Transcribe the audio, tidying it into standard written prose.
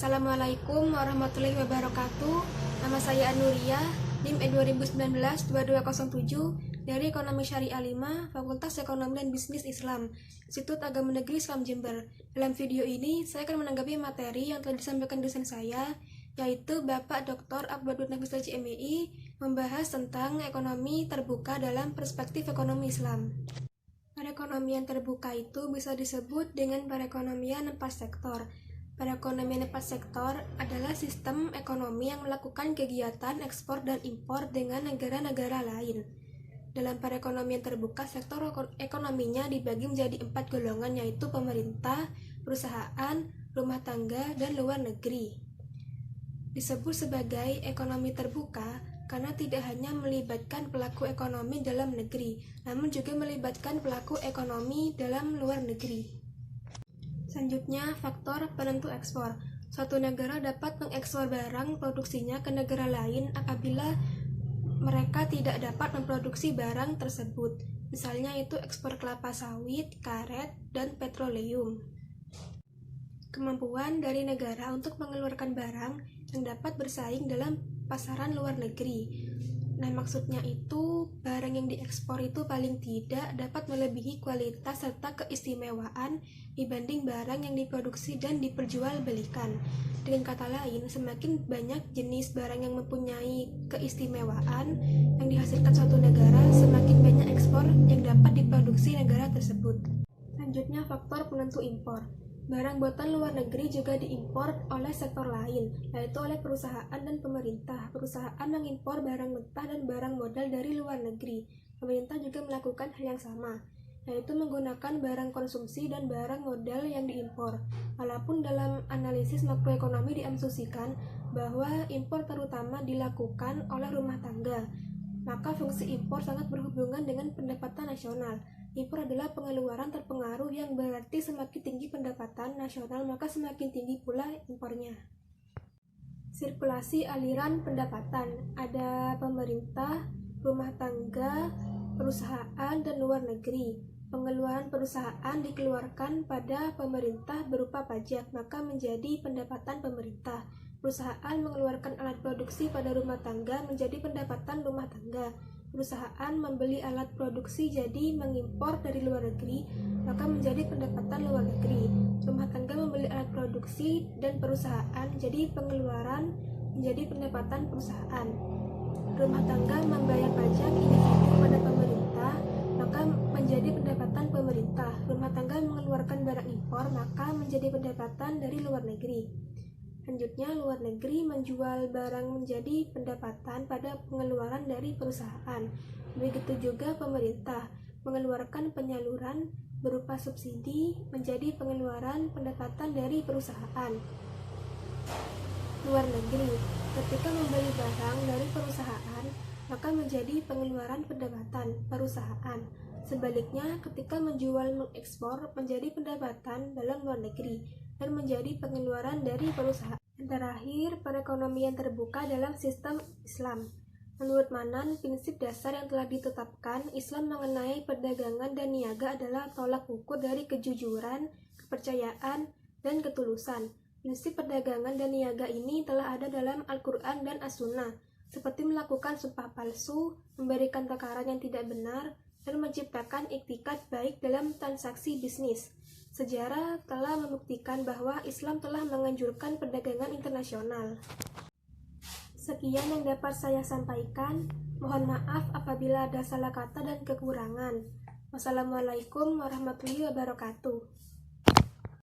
Assalamualaikum warahmatullahi wabarakatuh. Nama saya Anuria, NIM 2019-2207 dari Ekonomi Syariah 5, Fakultas Ekonomi dan Bisnis Islam, Institut Agama Negeri Islam Jember. Dalam video ini, saya akan menanggapi materi yang telah disampaikan dosen saya, yaitu Bapak Dr. Akbar Nafis CMEI, membahas tentang ekonomi terbuka dalam perspektif ekonomi Islam. Perekonomian terbuka itu bisa disebut dengan perekonomian 4 sektor. Perekonomian 4 sektor adalah sistem ekonomi yang melakukan kegiatan ekspor dan impor dengan negara-negara lain. Dalam perekonomian terbuka, sektor ekonominya dibagi menjadi 4 golongan, yaitu pemerintah, perusahaan, rumah tangga, dan luar negeri. Disebut sebagai ekonomi terbuka karena tidak hanya melibatkan pelaku ekonomi dalam negeri, namun juga melibatkan pelaku ekonomi dalam luar negeri. Selanjutnya, faktor penentu ekspor. Suatu negara dapat mengekspor barang produksinya ke negara lain apabila mereka tidak dapat memproduksi barang tersebut. Misalnya itu ekspor kelapa sawit, karet, dan petroleum. Kemampuan dari negara untuk mengeluarkan barang yang dapat bersaing dalam pasaran luar negeri. Nah, maksudnya itu barang yang diekspor itu paling tidak dapat melebihi kualitas serta keistimewaan dibanding barang yang diproduksi dan diperjualbelikan. Dengan kata lain, semakin banyak jenis barang yang mempunyai keistimewaan yang dihasilkan suatu negara, semakin banyak ekspor yang dapat diproduksi negara tersebut. Selanjutnya, faktor penentu impor. Barang buatan luar negeri juga diimpor oleh sektor lain, yaitu oleh perusahaan dan pemerintah. Perusahaan mengimpor barang mentah dan barang modal dari luar negeri. Pemerintah juga melakukan hal yang sama, yaitu menggunakan barang konsumsi dan barang modal yang diimpor. Walaupun dalam analisis makroekonomi diasumsikan bahwa impor terutama dilakukan oleh rumah tangga, maka fungsi impor sangat berhubungan dengan pendapatan nasional. Impor adalah pengeluaran terpengaruh yang berarti semakin tinggi pendapatan nasional, maka semakin tinggi pula impornya. Sirkulasi aliran pendapatan. Ada pemerintah, rumah tangga, perusahaan, dan luar negeri. Pengeluaran perusahaan dikeluarkan pada pemerintah berupa pajak, maka menjadi pendapatan pemerintah. Perusahaan mengeluarkan alat produksi pada rumah tangga menjadi pendapatan rumah tangga. Perusahaan membeli alat produksi jadi mengimpor dari luar negeri, maka menjadi pendapatan luar negeri. Rumah tangga membeli alat produksi dan perusahaan jadi pengeluaran menjadi pendapatan perusahaan. Rumah tangga membayar pajak individu pada pemerintah, maka menjadi pendapatan pemerintah. Rumah tangga mengeluarkan barang impor, maka menjadi pendapatan dari luar negeri. Selanjutnya, luar negeri menjual barang menjadi pendapatan pada pengeluaran dari perusahaan. Begitu juga pemerintah mengeluarkan penyaluran berupa subsidi menjadi pengeluaran pendapatan dari perusahaan. Luar negeri, ketika membeli barang dari perusahaan, maka menjadi pengeluaran pendapatan perusahaan. Sebaliknya, ketika mengekspor menjadi pendapatan dalam luar negeri dan menjadi pengeluaran dari perusahaan. Dan terakhir, perekonomian terbuka dalam sistem Islam. Menurut Manan, prinsip dasar yang telah ditetapkan Islam mengenai perdagangan dan niaga adalah tolak ukur dari kejujuran, kepercayaan, dan ketulusan. Prinsip perdagangan dan niaga ini telah ada dalam Al-Quran dan As-Sunnah, seperti melakukan sumpah palsu, memberikan takaran yang tidak benar, dan menciptakan iktikad baik dalam transaksi bisnis. Sejarah telah membuktikan bahwa Islam telah menganjurkan perdagangan internasional. Sekian yang dapat saya sampaikan. Mohon maaf apabila ada salah kata dan kekurangan. Wassalamualaikum warahmatullahi wabarakatuh.